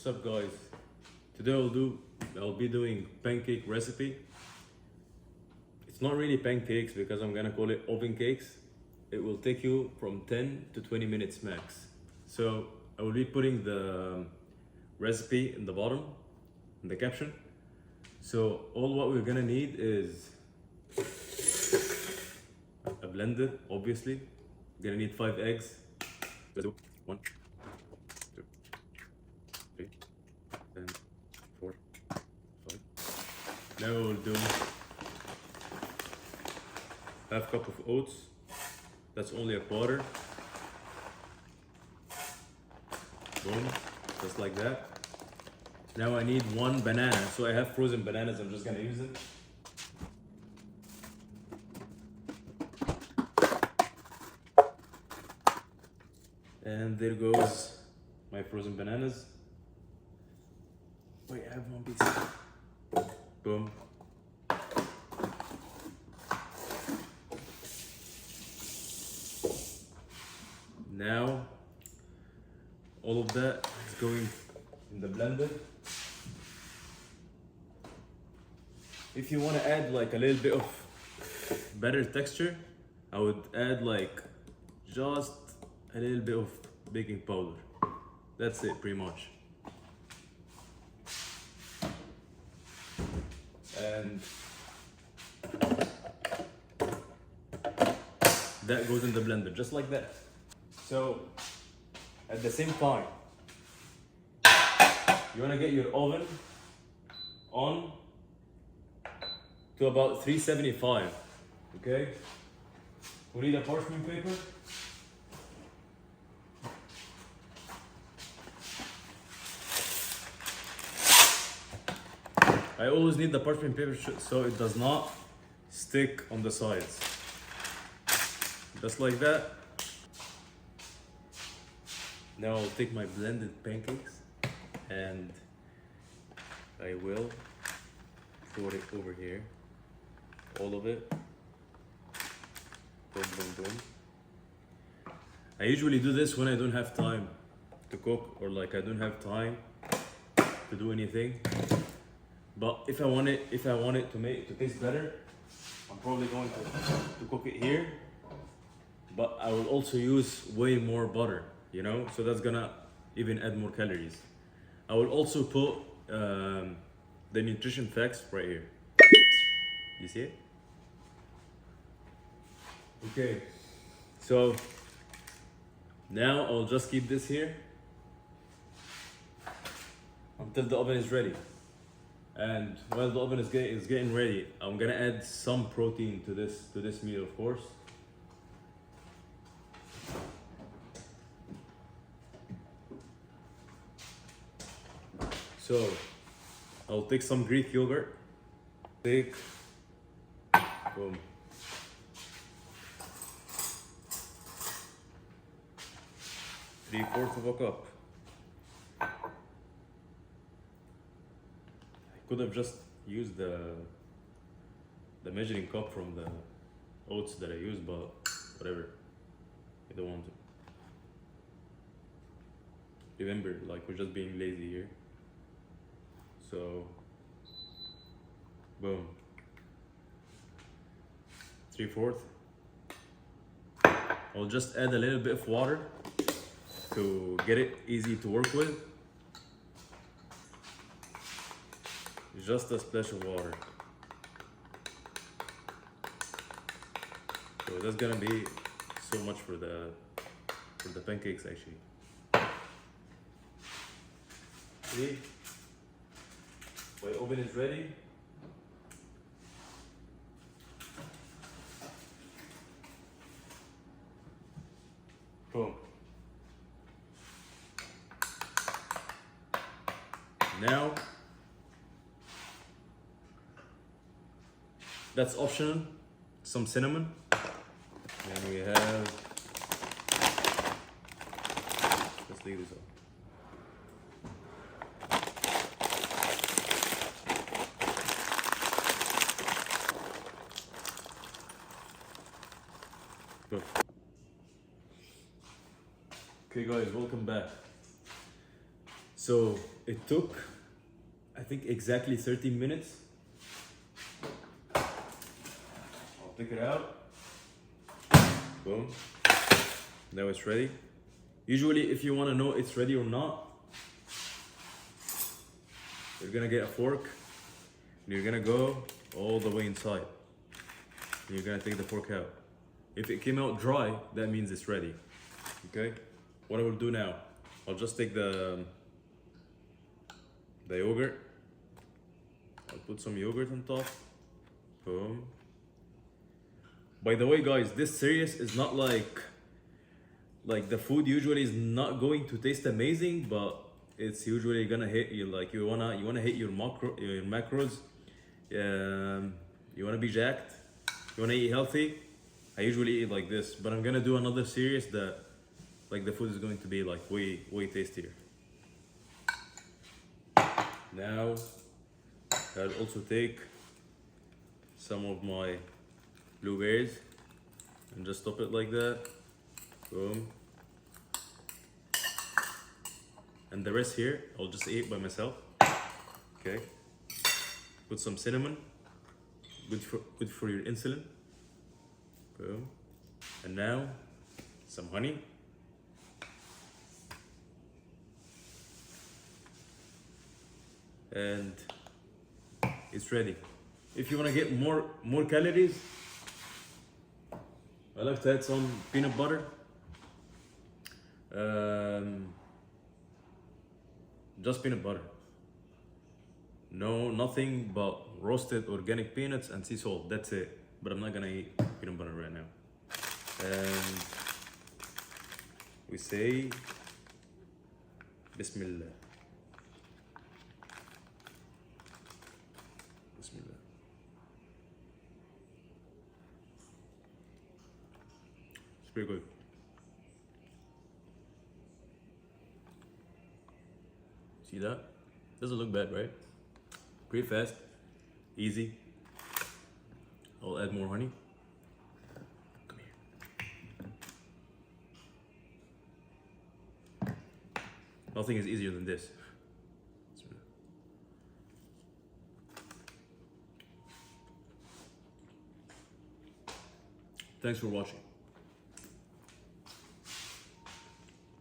What's up guys? Today I'll be doing pancake recipe. It's not really pancakes because I'm gonna call it oven cakes. It will take you from 10 to 20 minutes max. So I will be putting the recipe in the bottom, in the caption. So all what we're gonna need is a blender, obviously. We're gonna need 5 eggs. Let's do 1, 2, 3, and 4, 5. Now we'll do half cup of oats. That's only a quarter. Boom, just like that. Now I need 1 banana. So I have frozen bananas, I'm just gonna use it. And there goes my frozen bananas. Wait, I have 1 piece. Boom. Now, all of that is going in the blender. If you want to add like a little bit of better texture, I would add like just a little bit of baking powder. That's it, pretty much. And that goes in the blender, just like that. So, at the same time, you want to get your oven on to about 375, okay? We need a parchment paper. I always need the parchment paper so it does not stick on the sides. Just like that. Now I'll take my blended pancakes and I will pour it over here. All of it. Boom, boom, boom. I usually do this when I don't have time to cook or like I don't have time to do anything. But if I want it to taste better, I'm probably going to cook it here. But I will also use way more butter, you know, so that's gonna even add more calories. I will also put the nutrition facts right here. You see it? Okay, so now I'll just keep this here until the oven is ready. And while the oven is getting ready, I'm gonna add some protein to this meal, of course. So I'll take some Greek yogurt. Take, boom. Three-fourths of a cup. I could have just used the measuring cup from the oats that I used, but whatever. I don't want to. Remember, like, we're just being lazy here. So, boom. 3/4. I'll just add a little bit of water to get it easy to work with. Just a splash of water. So that's gonna be so much for the pancakes actually. See? My oven is ready. Boom. Now, that's optional, some cinnamon. And we have, let's leave this up. Good. Okay guys, welcome back. So it took, I think, exactly 30 minutes. I'll take it out. Boom. Now it's ready. Usually, if you want to know it's ready or not, you're gonna get a fork and you're gonna go all the way inside. And you're gonna take the fork out. If it came out dry, that means it's ready. Okay? What I will do now, I'll just take the yogurt. I'll put some yogurt on top. Boom. By the way, guys, this series is not like the food usually is not going to taste amazing, but it's usually gonna hit you. Like you wanna hit your macros. You wanna be jacked. You wanna eat healthy. I usually eat like this, but I'm gonna do another series that like the food is going to be like way tastier. Now I'll also take some of my blueberries and just top it like that. Boom. And the rest here, I'll just eat by myself. Okay. Put some cinnamon. Good for your insulin. Boom. And now, some honey. And it's ready. If you want to get more calories, I like to add some peanut butter. Just peanut butter. No, nothing but roasted organic peanuts and sea salt. That's it. But I'm not gonna eat peanut butter right now. And we say Bismillah. Bismillah. It's pretty good. See that? Doesn't look bad, right? Pretty fast, easy. I'll add more honey. Come here. Nothing is easier than this. Thanks for watching.